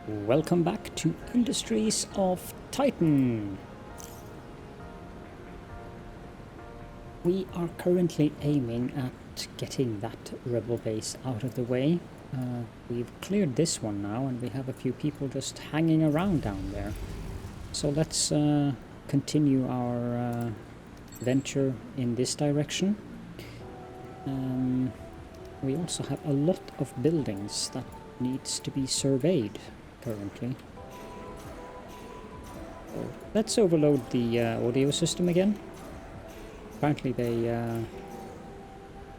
Welcome back to Industries of Titan. We are currently aiming at getting that rebel base out of the way. We've cleared this one now and we have a few people just hanging around down there. So let's continue our venture in this direction. We also have a lot of buildings that needs to be surveyed currently. So let's overload the audio system again. Apparently they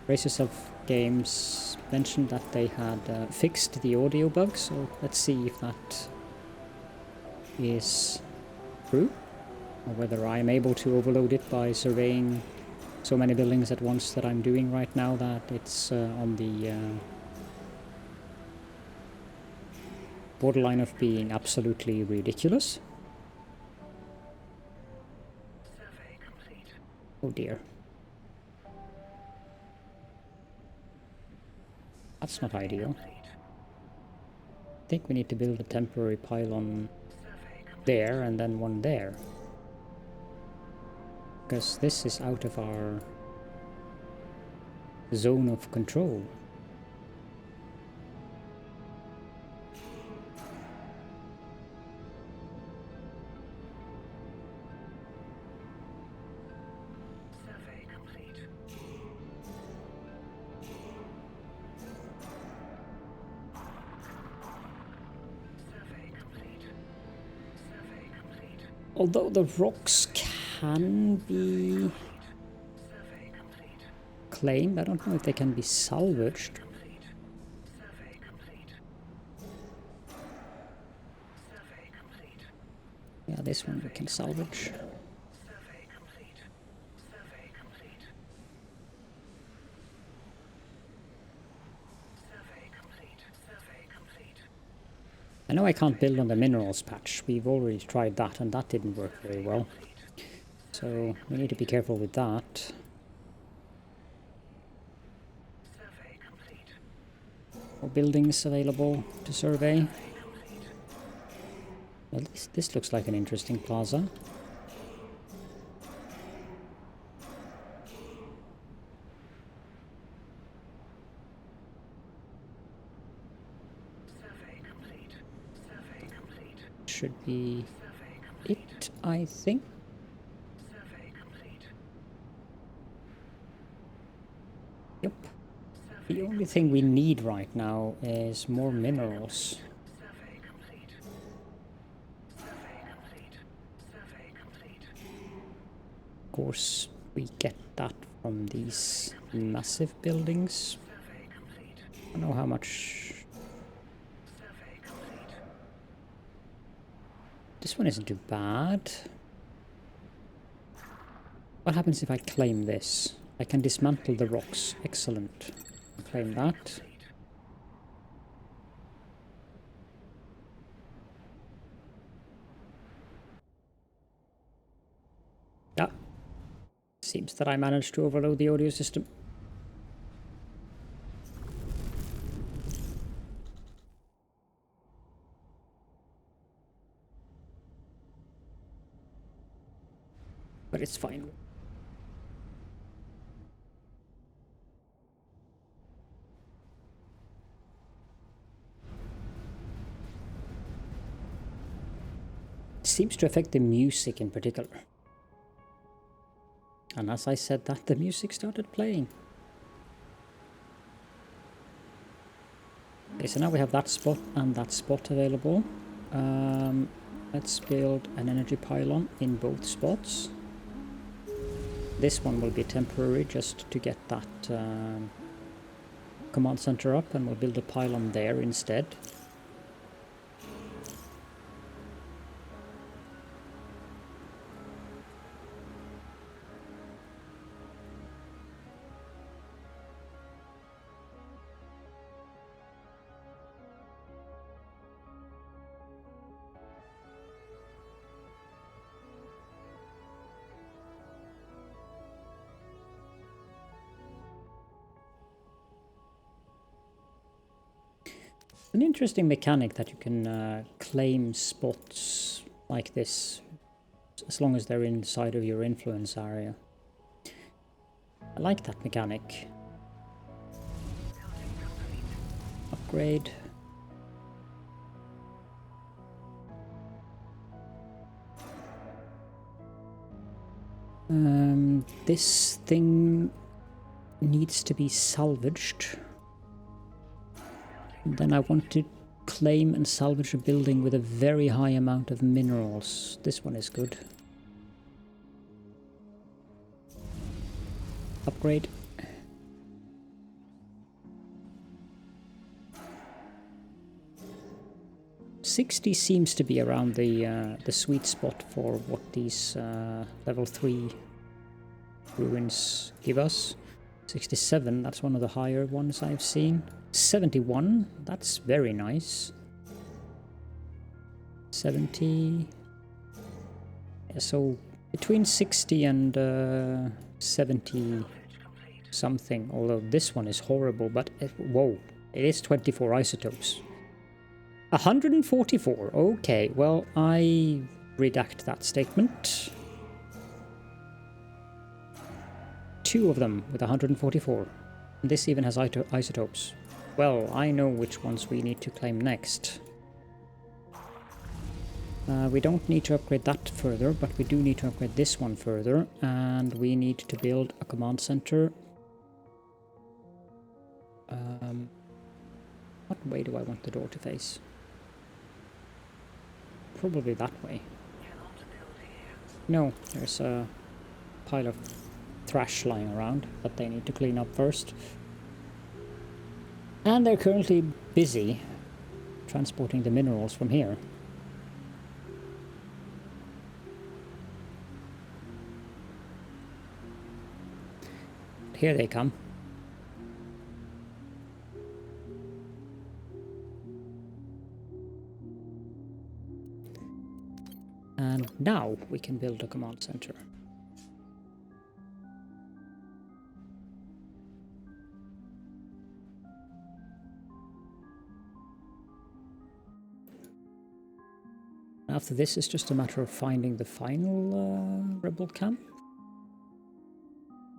Race Yourself Games mentioned that they had fixed the audio bug, so let's see if that is true, or whether I am able to overload it by surveying so many buildings at once that I'm doing right now that it's on the borderline of being absolutely ridiculous. Survey complete. Oh dear. That's not ideal. I think we need to build a temporary pylon there and then one there. Because this is out of our zone of control. Survey complete. Survey complete. Survey complete. Although the rocks can be Survey complete. claimed, I don't know if they can be salvaged. Complete. Survey complete. Survey complete. Yeah, this one we can salvage. Survey complete. Survey complete. Survey complete. Survey complete. I know I can't build on the minerals patch. We've already tried that and that didn't work very well. So we need to be careful with that. Survey complete. More buildings available to survey. Well, this looks like an interesting plaza. Survey complete. Survey complete. Should be Survey complete. it, I think. Survey complete. Yep. The only thing we need right now is more minerals. Survey complete. Survey complete. Survey complete. Of course, we get that from these massive buildings. Survey complete. I don't know how much. Survey complete. This one isn't too bad. What happens if I claim this? I can dismantle the rocks. Excellent. Claim that. Yeah. Seems that I managed to overload the audio system. But it's fine. It seems to affect the music in particular. And as I said that, the music started playing. Okay, so now we have that spot and that spot available. Let's build an energy pylon in both spots. This one will be temporary just to get that command center up, and we'll build a pylon there instead. An interesting mechanic that you can claim spots like this as long as they're inside of your influence area. I like that mechanic. Upgrade. This thing needs to be salvaged. And then I want to claim and salvage a building with a very high amount of minerals. This one is good. Upgrade. $60 seems to be around the sweet spot for what these level 3 ruins give us. 67, that's one of the higher ones I've seen. 71, that's very nice. 70. Yeah, so between 60 and 70 something, although this one is horrible, but whoa, it is 24 isotopes. 144, okay, well, I redact that statement. 2 of them with 144. And this even has isotopes. Well, I know which ones we need to claim next. We don't need to upgrade that further, but we do need to upgrade this one further, and we need to build a command center. What way do I want the door to face? Probably that way. No, there's a pile of trash lying around that they need to clean up first. And they're currently busy transporting the minerals from here. Here they come. And now we can build a command center. After this, it's just a matter of finding the final rebel camp.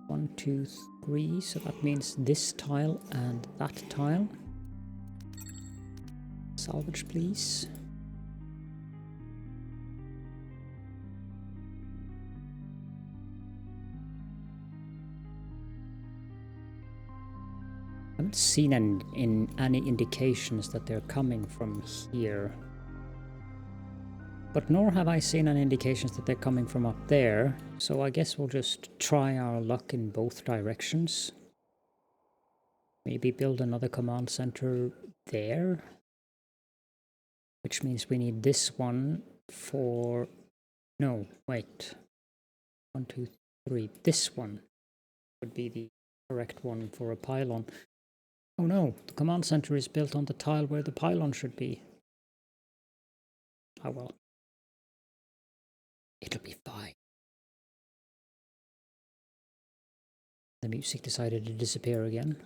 1, 2, 3, so that means this tile and that tile. Salvage, please. I haven't seen any indications that they're coming from here. But nor have I seen any indications that they're coming from up there, so I guess we'll just try our luck in both directions. Maybe build another command center there. Which means we need this one for... No, wait. 1, 2, 3. This one would be the correct one for a pylon. Oh no, the command center is built on the tile where the pylon should be. Oh well. It'll be fine. The music decided to disappear again.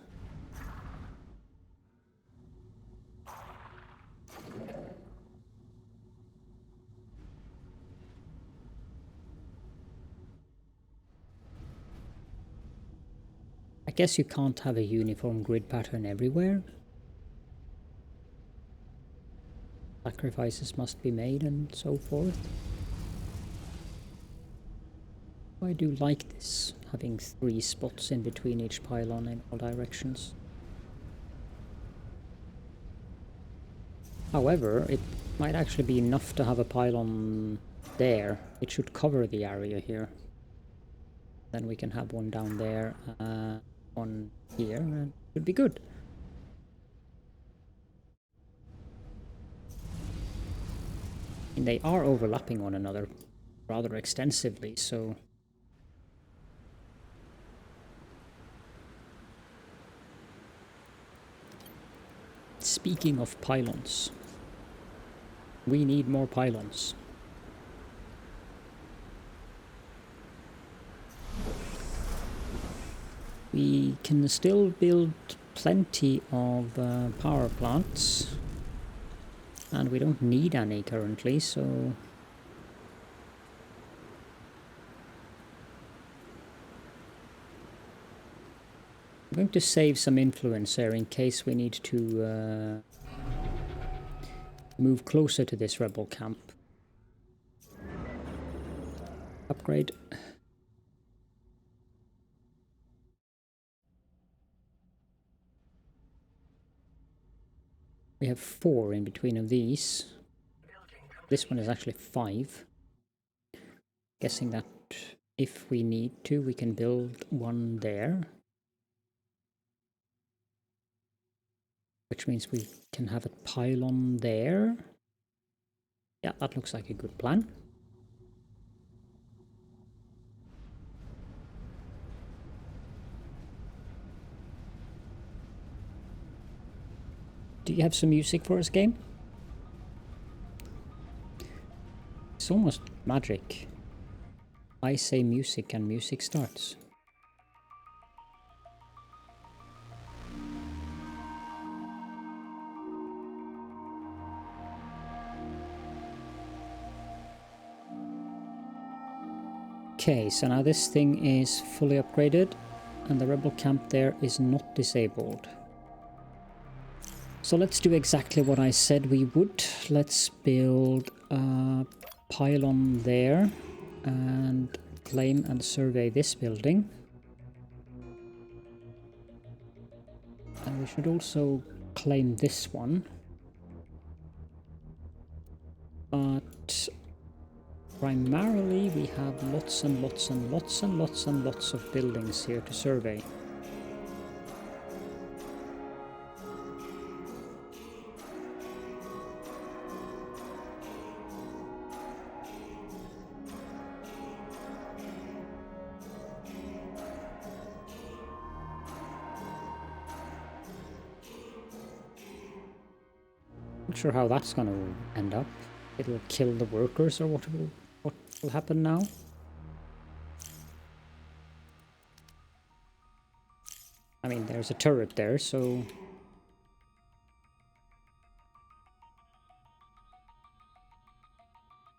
I guess you can't have a uniform grid pattern everywhere. Sacrifices must be made and so forth. I do like this, having 3 spots in between each pylon in all directions. However, it might actually be enough to have a pylon there. It should cover the area here. Then we can have one down there, one here, and it should be good. And they are overlapping one another rather extensively, so... Speaking of pylons, we need more pylons. We can still build plenty of power plants. And we don't need any currently, so... I'm going to save some influence here in case we need to move closer to this rebel camp. Upgrade. We have 4 in between of these. This one is actually 5. Guessing that if we need to, we can build one there. Which means we can have a pylon there. Yeah, that looks like a good plan. Do you have some music for us, game? It's almost magic. I say music and music starts. Okay, so now this thing is fully upgraded and the rebel camp there is not disabled. So let's do exactly what I said we would. Let's build a pylon there and claim and survey this building. And we should also claim this one. But primarily we have lots and lots and lots and lots and lots of buildings here to survey. Not sure how that's going to end up. It'll kill the workers, or what will happen now? I mean, there's a turret there, so...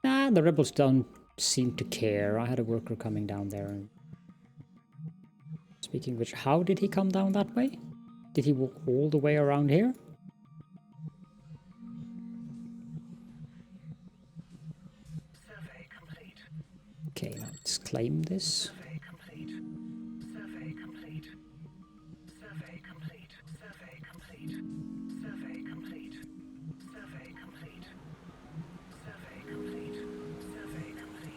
Nah, the rebels don't seem to care. I had a worker coming down there. And... Speaking of which, how did he come down that way? Did he walk all the way around here? Okay, let's claim this. Survey complete. Survey complete. Survey complete. Survey complete. Survey complete. Survey complete. Survey complete. Survey complete.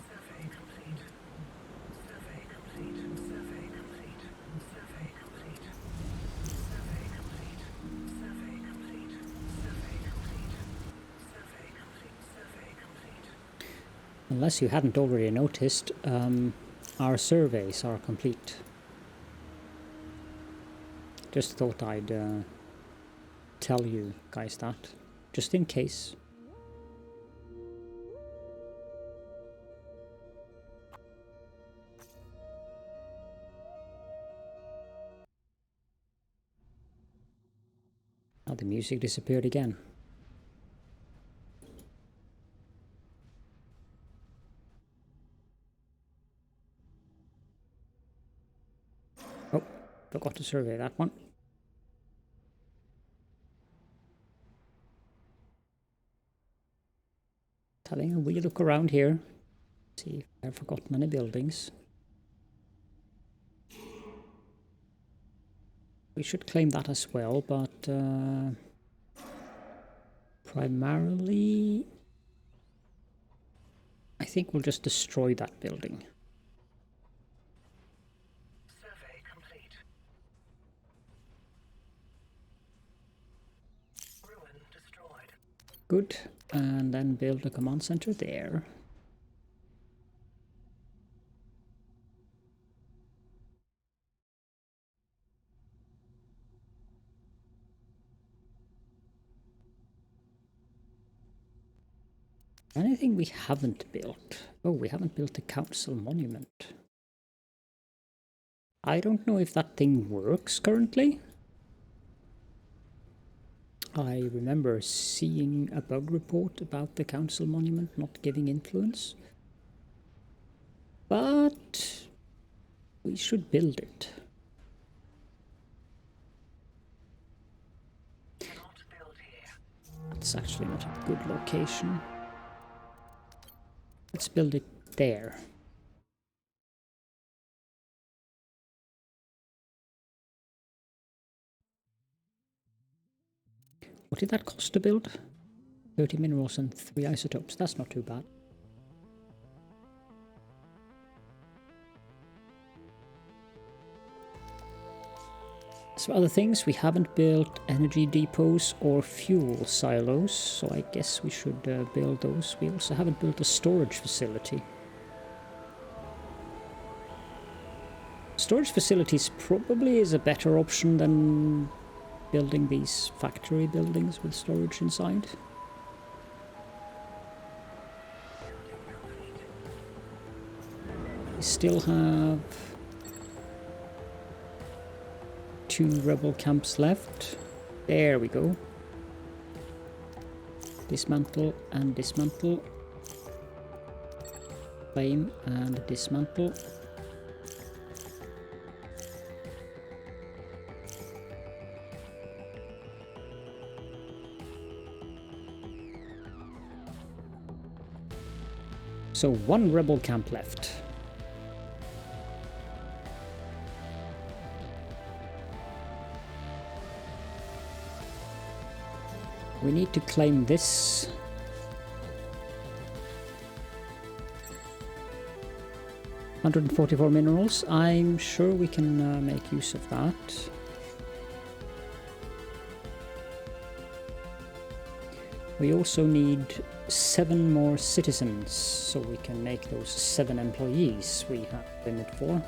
Survey complete. Survey complete. Survey complete. Survey complete. Survey complete. Survey complete. Survey complete. Survey complete. Survey complete. Unless you hadn't already noticed, our surveys are complete. Just thought I'd tell you guys that, just in case. Now the music disappeared again. Oh, forgot to survey that one. Having a wee look around here. See if I've forgotten any buildings. We should claim that as well, but primarily I think we'll just destroy that building. Survey complete. Ruin destroyed. Good, and then build a command center there. Anything we haven't built? Oh, we haven't built a council monument. I don't know if that thing works currently. I remember seeing a bug report about the council monument not giving influence. But we should build it. Cannot build here. It's actually not a good location. Let's build it there. What did that cost to build? 30 minerals and 3 isotopes. That's not too bad. So other things, we haven't built energy depots or fuel silos, so I guess we should build those. We also haven't built a storage facility. Storage facilities probably is a better option than building these factory buildings with storage inside. We still have 2 rebel camps left. There we go. Dismantle and dismantle. Flame and dismantle. So 1 rebel camp left. We need to claim this. $144 minerals. I'm sure we can make use of that. We also need 7 more citizens, so we can make those 7 employees we have limit for.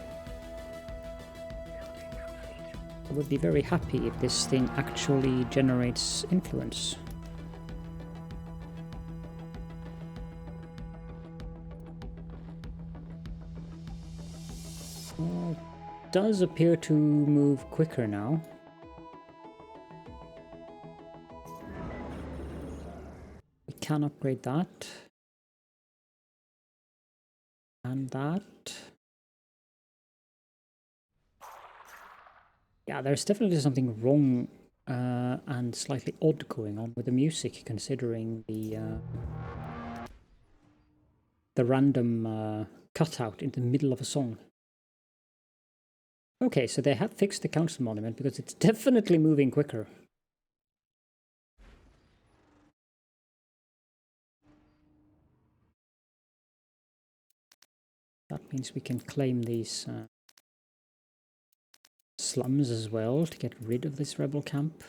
I would be very happy if this thing actually generates influence. Well, it does appear to move quicker now. We can upgrade that. And that. Yeah, there's definitely something wrong and slightly odd going on with the music, considering the random cutout in the middle of a song. Okay, so they have fixed the council monument because it's definitely moving quicker. That means we can claim these slums as well to get rid of this rebel camp.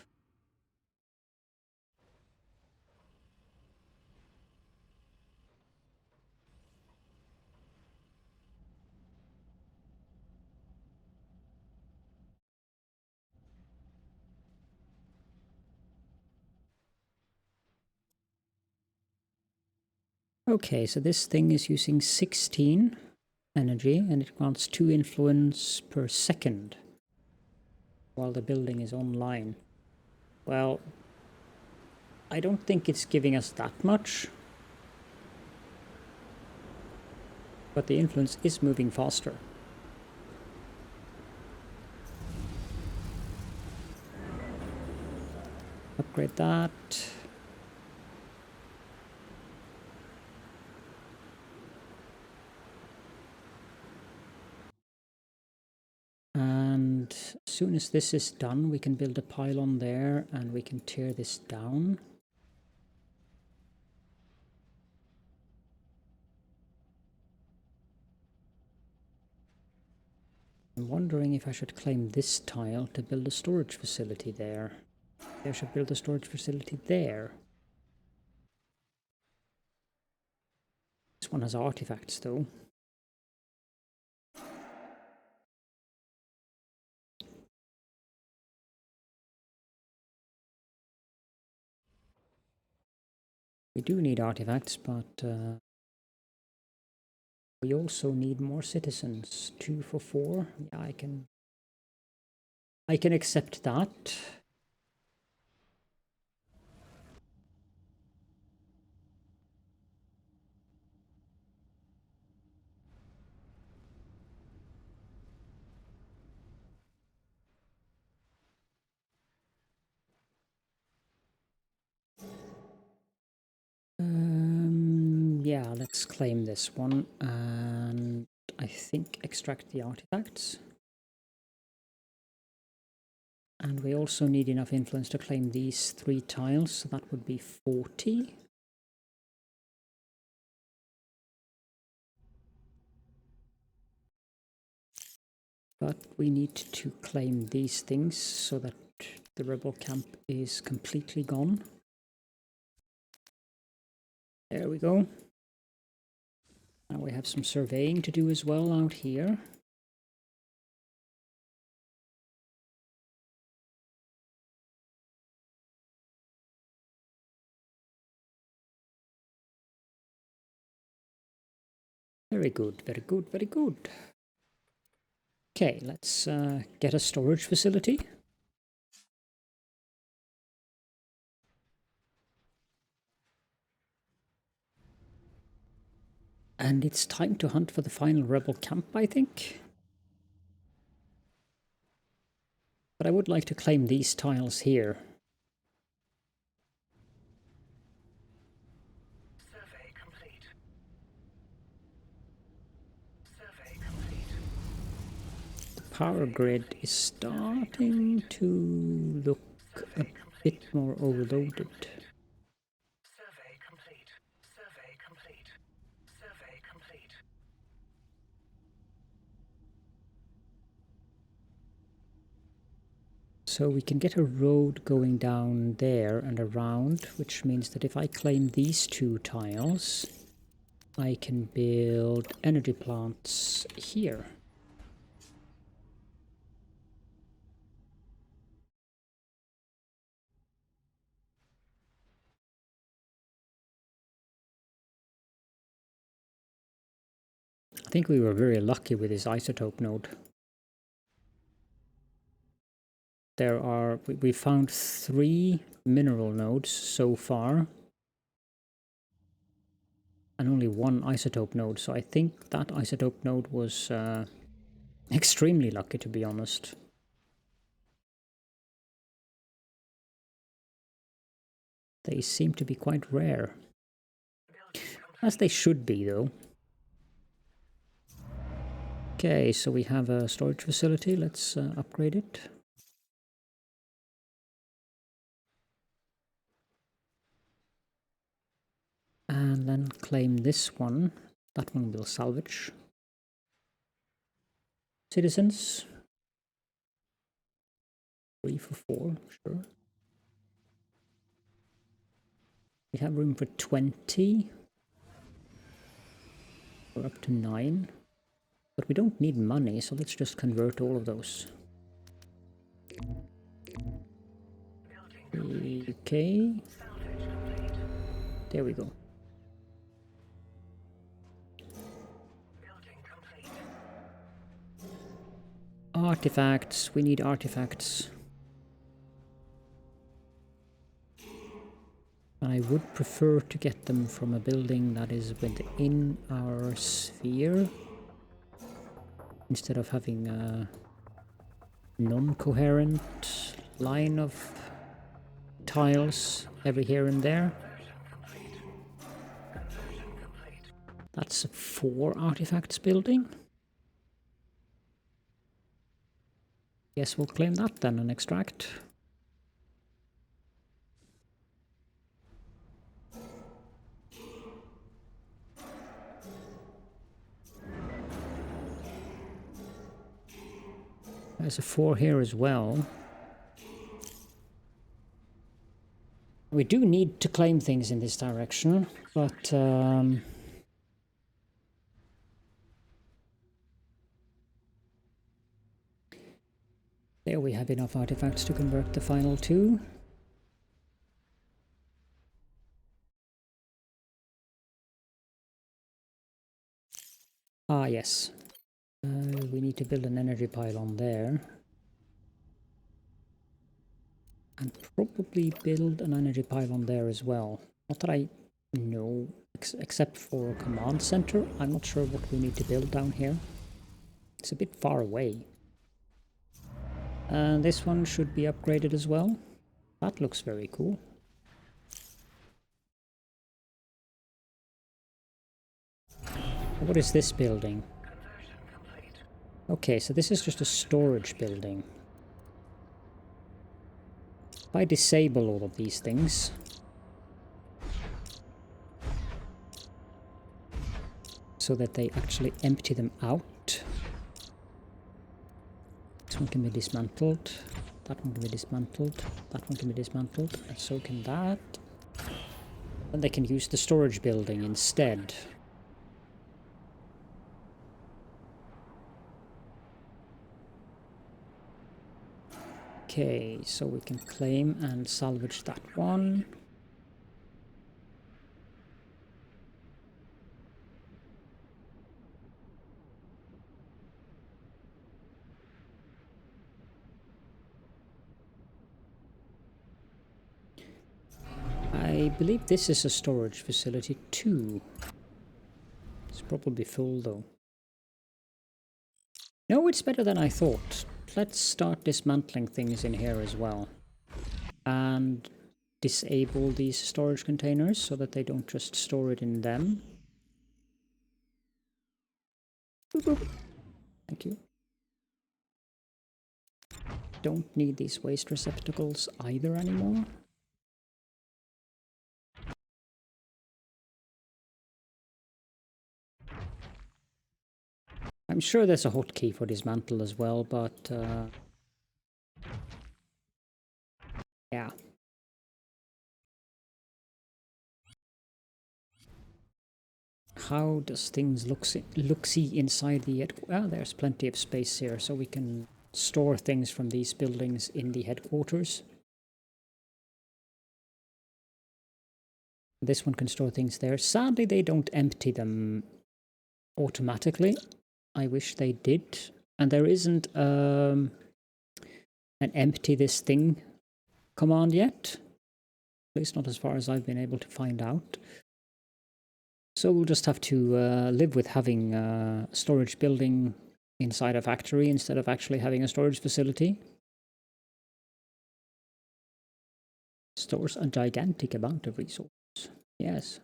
Okay, so this thing is using 16 energy and it grants 2 influence per second while the building is online. Well, I don't think it's giving us that much, but the influence is moving faster. Upgrade that. And as soon as this is done, we can build a pylon there and we can tear this down. I'm wondering if I should claim this tile to build a storage facility there. I should build a storage facility there. This one has artifacts though. We do need artifacts, but we also need more citizens. 2 for 4. Yeah, I can accept that. Yeah, let's claim this one, and I think extract the artifacts. And we also need enough influence to claim these 3 tiles, so that would be 40. But we need to claim these things so that the rebel camp is completely gone. There we go. Now we have some surveying to do as well out here. Very good, very good, very good. Okay, let's get a storage facility. And it's time to hunt for the final rebel camp, I think. But I would like to claim these tiles here. Survey complete. Survey complete. The power grid is starting to look a bit more overloaded. Survey complete. Survey complete. Survey complete. So we can get a road going down there and around, which means that if I claim these 2 tiles, I can build energy plants here. I think we were very lucky with this isotope node. We found 3 mineral nodes so far, and only 1 isotope node, so I think that isotope node was extremely lucky, to be honest. They seem to be quite rare. As they should be, though. Okay, so we have a storage facility. Let's upgrade it. And then claim this one. That one will salvage. Citizens. 3 for 4, sure. We have room for 20. We're up to 9. But we don't need money, so let's just convert all of those. Okay. There we go. Artifacts. We need artifacts. I would prefer to get them from a building that is within our sphere, instead of having a non-coherent line of tiles every here and there. That's a 4 artifacts building. Guess we'll claim that then and extract. There's a 4 here as well. We do need to claim things in this direction, but there we have enough artifacts to convert the final 2. Ah, yes. We need to build an energy pylon there. And probably build an energy pylon there as well. Not that I know, except for a command center. I'm not sure what we need to build down here. It's a bit far away. And this one should be upgraded as well. That looks very cool. What is this building? Conversion complete. Okay, so this is just a storage building. If I disable all of these things, so that they actually empty them out. This one can be dismantled. That one can be dismantled. That one can be dismantled. And so can that. And they can use the storage building instead. Okay, so we can claim and salvage that one. I believe this is a storage facility too. It's probably full though. No, it's better than I thought. Let's start dismantling things in here as well. And disable these storage containers so that they don't just store it in them. Boop, boop. Thank you. Don't need these waste receptacles either anymore. I'm sure there's a hotkey for dismantle as well, but yeah. How does things look-see inside the well, there's plenty of space here, so we can store things from these buildings in the headquarters. This one can store things there. Sadly, they don't empty them automatically. I wish they did. And there isn't an empty this thing command yet. At least not as far as I've been able to find out. So we'll just have to live with having a storage building inside a factory instead of actually having a storage facility. Stores a gigantic amount of resources. Yes.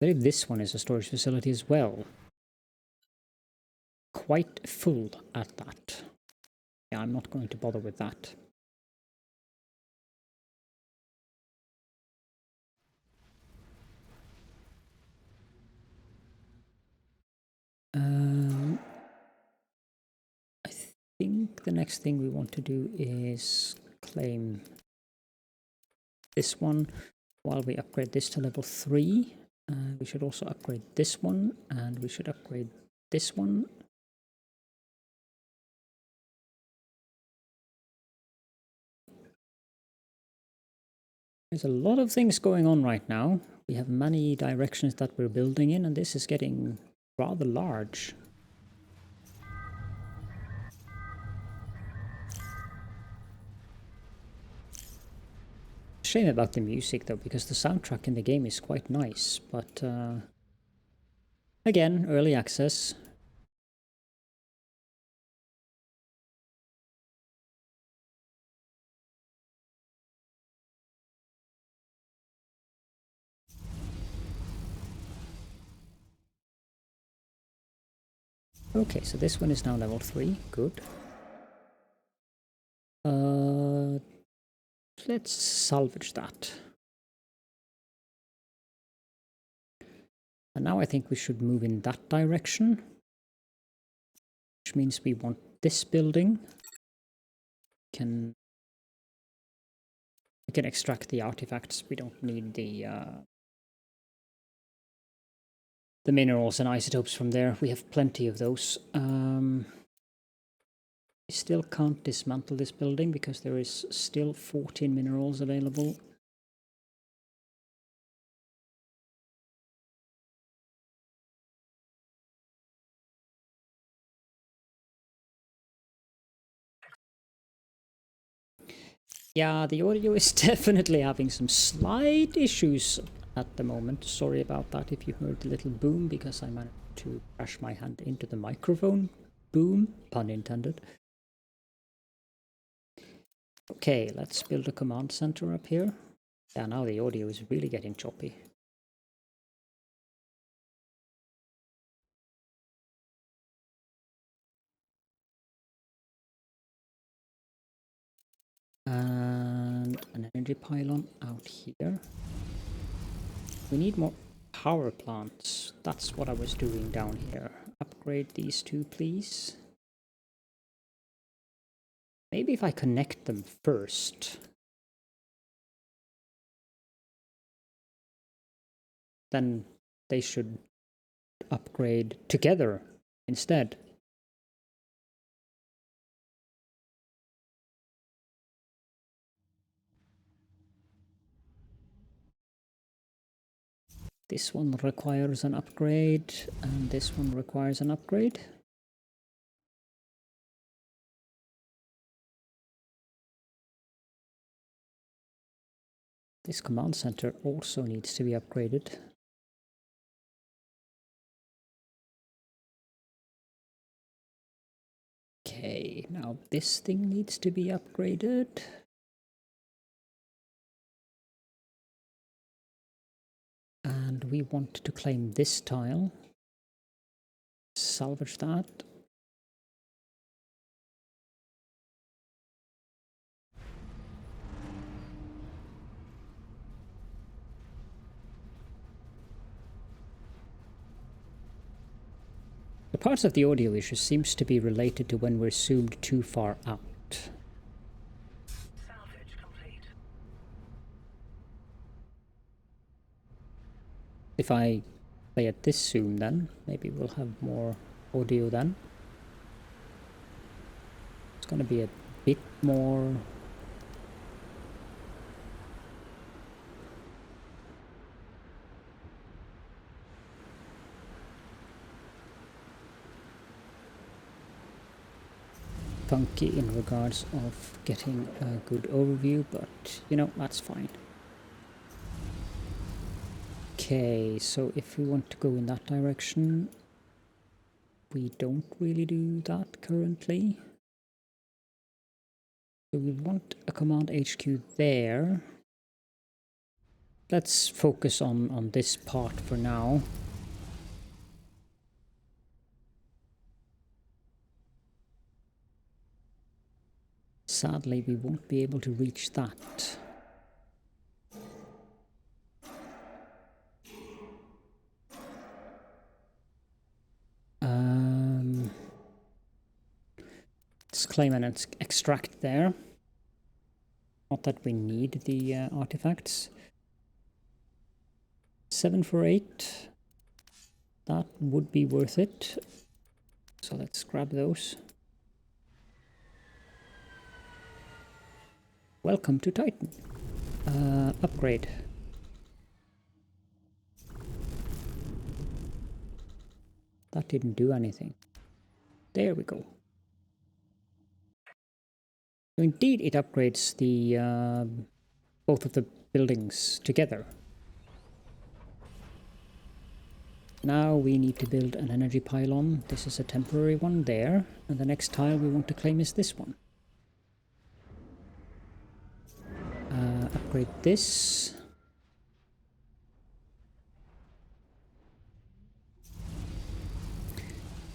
I believe this one is a storage facility as well. Quite full at that. Yeah, I'm not going to bother with that. I think the next thing we want to do is claim this one while we upgrade this to level 3. We should also upgrade this one, and we should upgrade this one. There's a lot of things going on right now. We have many directions that we're building in, and this is getting rather large. Shame about the music though, because the soundtrack in the game is quite nice, but again, early access. Okay, so this one is now level 3, good. Let's salvage that. And now I think we should move in that direction, which means we want this building. We can extract the artifacts. We don't need the minerals and isotopes from there. We have plenty of those. We still can't dismantle this building because there is still 14 minerals available. Yeah, the audio is definitely having some slight issues at the moment. Sorry about that if you heard the little boom, because I managed to crash my hand into the microphone. Boom, pun intended. Okay, let's build a command center up here. Yeah, now the audio is really getting choppy. energy pylon out here. We need more power plants. That's what I was doing down here. Upgrade these two, please. Maybe if I connect them first, then they should upgrade together instead. This one requires an upgrade, and this one requires an upgrade. This command center also needs to be upgraded. Okay, now this thing needs to be upgraded. And we want to claim this tile. Salvage that. The parts of the audio issue seems to be related to when we're zoomed too far out. Salvage complete. If I play at this zoom then, maybe we'll have more audio then. It's gonna be a bit more... funky in regards of getting a good overview, but you know, that's fine. Okay, so if we want to go in that direction, we don't really do that currently. So we want a command HQ there. Let's focus on this part for now. Sadly, we won't be able to reach that. Let's claim and extract there. Not that we need the artifacts. 7 for 8. That would be worth it. So let's grab those. Welcome to Titan. Upgrade. That didn't do anything. There we go. So indeed, it upgrades the both of the buildings together. Now we need to build an energy pylon. This is a temporary one there, and the next tile we want to claim is this one. Upgrade this.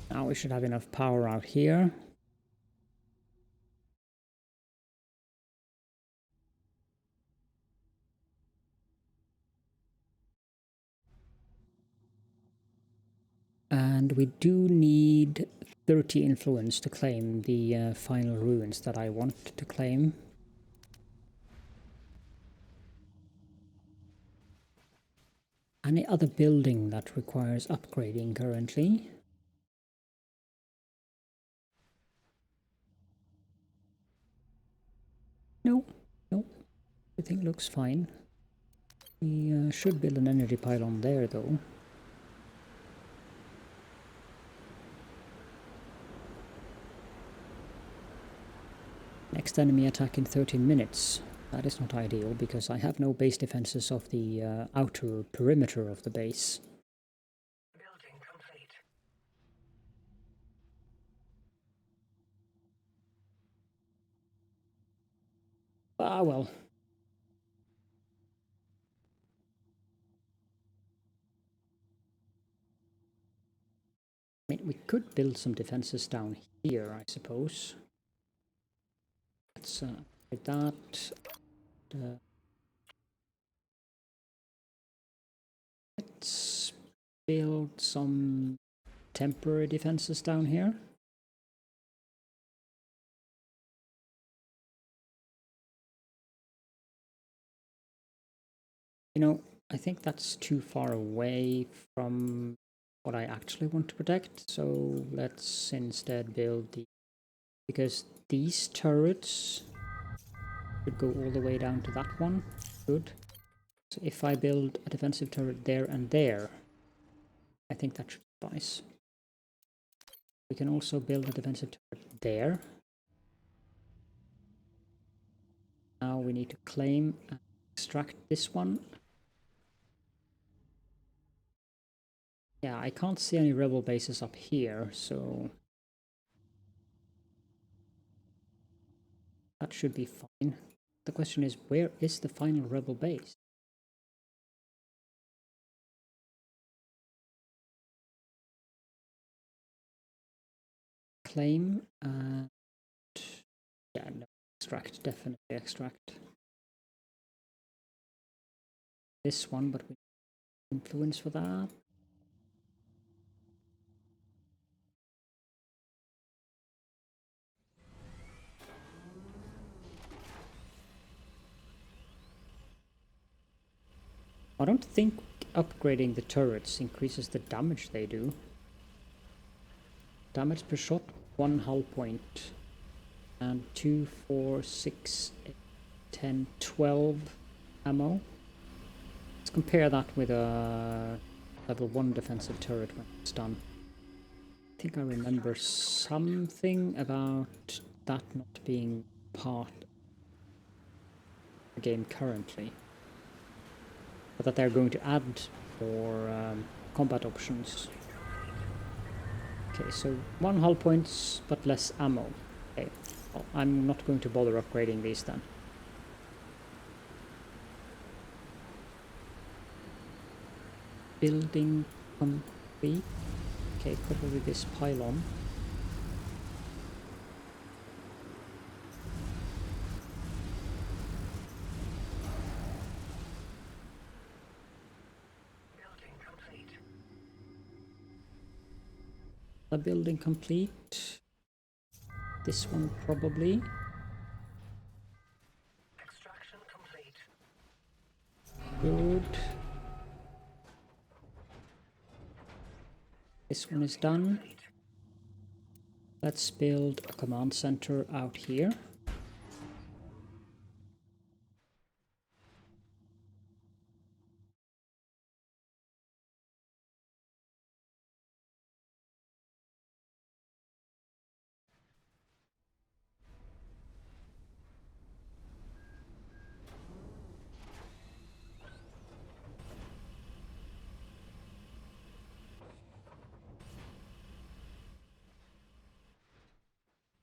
Now we should have enough power out here. And we do need 30 influence to claim the final ruins that I want to claim. Any other building that requires upgrading currently? No, no, everything looks fine. We should build an energy pylon there though. Next enemy attack in 13 minutes. That is not ideal because I have no base defenses of the outer perimeter of the base. Building complete. Ah well. I mean, we could build some defenses down here, I suppose. Let's do that. build some temporary defenses down here. You know, I think that's too far away from what I actually want to protect, so let's instead build the... because these turrets should go all the way down to that one. Good. So if I build a defensive turret there and there, I think that should suffice. We can also build a defensive turret there. Now we need to claim and extract this one. Yeah, I can't see any rebel bases up here, so that should be fine. The question is, where is the final rebel base? Claim and... yeah, no, extract, definitely extract. This one, but we need influence for that. I don't think upgrading the turrets increases the damage they do. Damage per shot, 1 hull point. And 2, 4, 6, 8, 10, 12 ammo. Let's compare that with a level 1 defensive turret when it's done. I think I remember something about that not being part of the game currently. But that they're going to add for combat options. Okay, so 1 hull points but less ammo. Okay, well, I'm not going to bother upgrading these then. Building complete. Okay, probably this pylon. The building complete. This one probably. Extraction complete. Good. This one is done. Let's build a command center out here.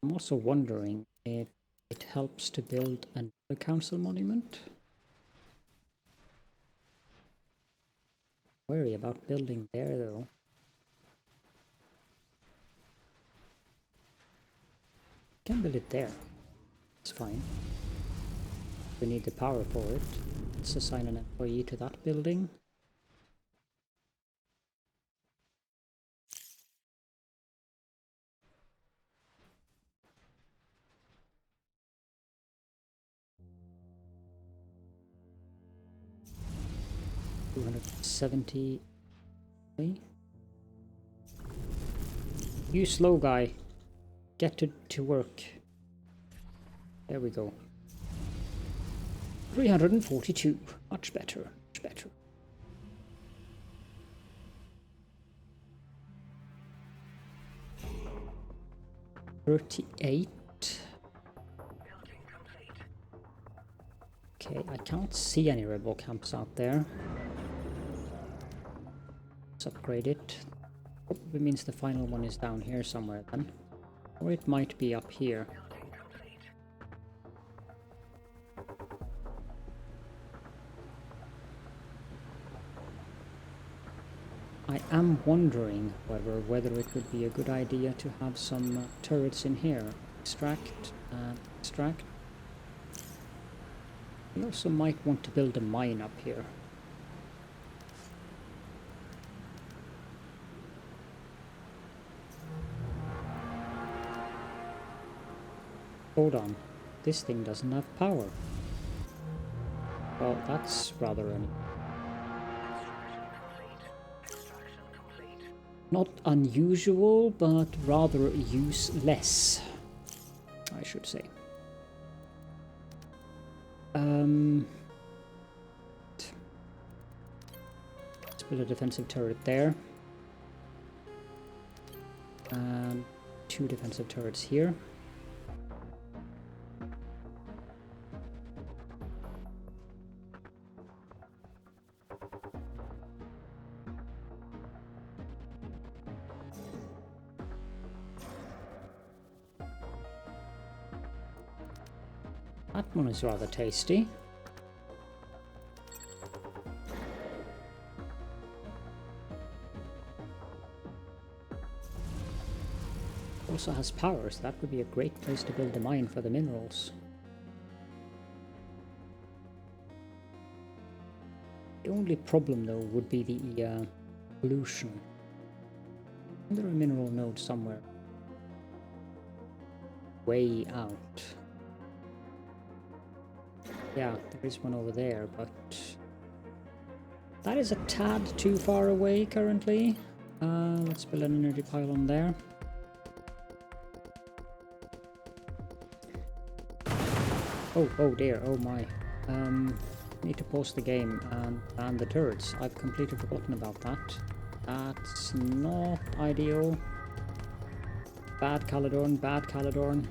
I'm also wondering if it helps to build another council monument. Worry about building there though. Can build it there. It's fine. We need the power for it. Let's assign an employee to that building. $270. You slow guy. Get to work. There we go. 342. Much better. Much better. $38. Okay, I can't see any rebel camps out there. Let's upgrade it. Probably means the final one is down here somewhere then. Or it might be up here. I am wondering, however, whether it would be a good idea to have some turrets in here. Extract and extract. We also might want to build a mine up here. Hold on. This thing doesn't have power. Well, that's rather not unusual, but rather useless, I should say. Let's put a defensive turret there. And 2 defensive turrets here. That one is rather tasty. Also has powers. That would be a great place to build a mine for the minerals. The only problem though would be the pollution. Is there a mineral node somewhere? Way out. Yeah, there is one over there, but that is a tad too far away currently. Let's build an energy pylon there. Oh dear, oh my. Need to pause the game and the turrets. I've completely forgotten about that. That's not ideal. Bad Caledorn, bad Caledorn.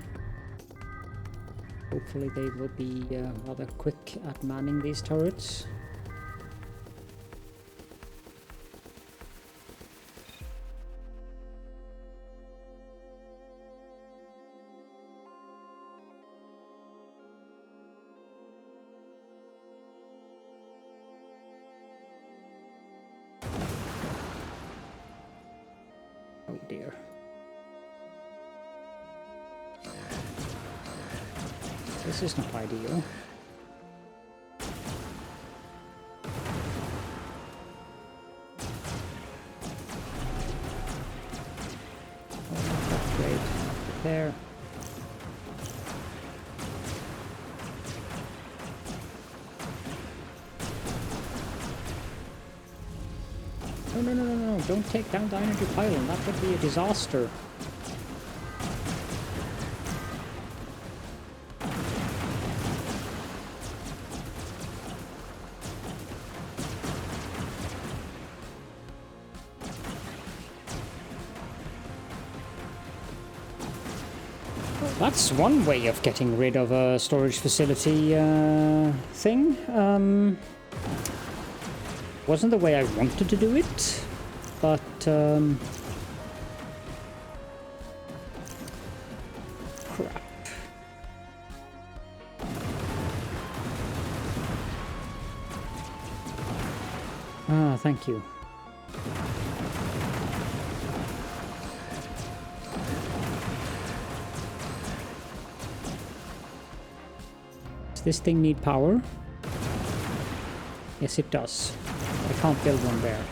Hopefully they will be rather quick at manning these turrets. Oh dear. This is not ideal. Oh, that's great. There. No, don't take down the energy pylon. That would be a disaster. That's one way of getting rid of a storage facility thing. Wasn't the way I wanted to do it, but crap. Ah, thank you. Does this thing need power? Yes, it does. I can't build one there.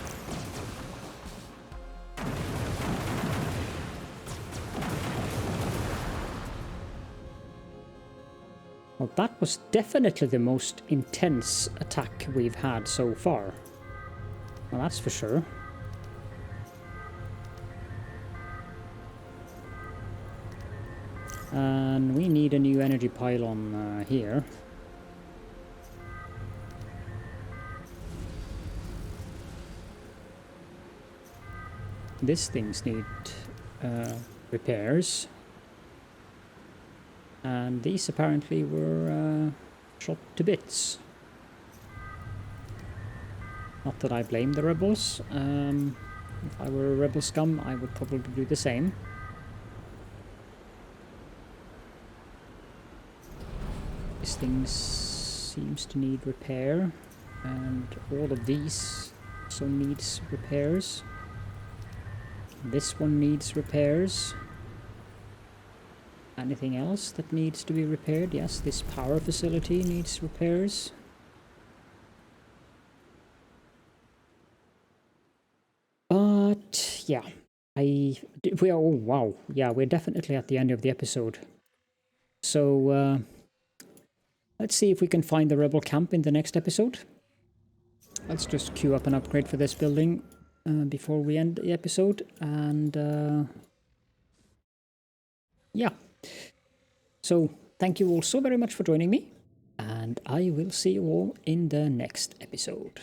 Well, that was definitely the most intense attack we've had so far. Well, that's for sure. And we need a new energy pylon here. These things need repairs. And these apparently were shot to bits. Not that I blame the rebels. If I were a rebel scum, I would probably do the same. This thing seems to need repair, and all of these also needs repairs. This one needs repairs. Anything else that needs to be repaired? Yes, this power facility needs repairs. But yeah, oh wow, yeah, we're definitely at the end of the episode. So let's see if we can find the rebel camp in the next episode. Let's just queue up an upgrade for this building before we end the episode. And yeah. So thank you all so very much for joining me. And I will see you all in the next episode.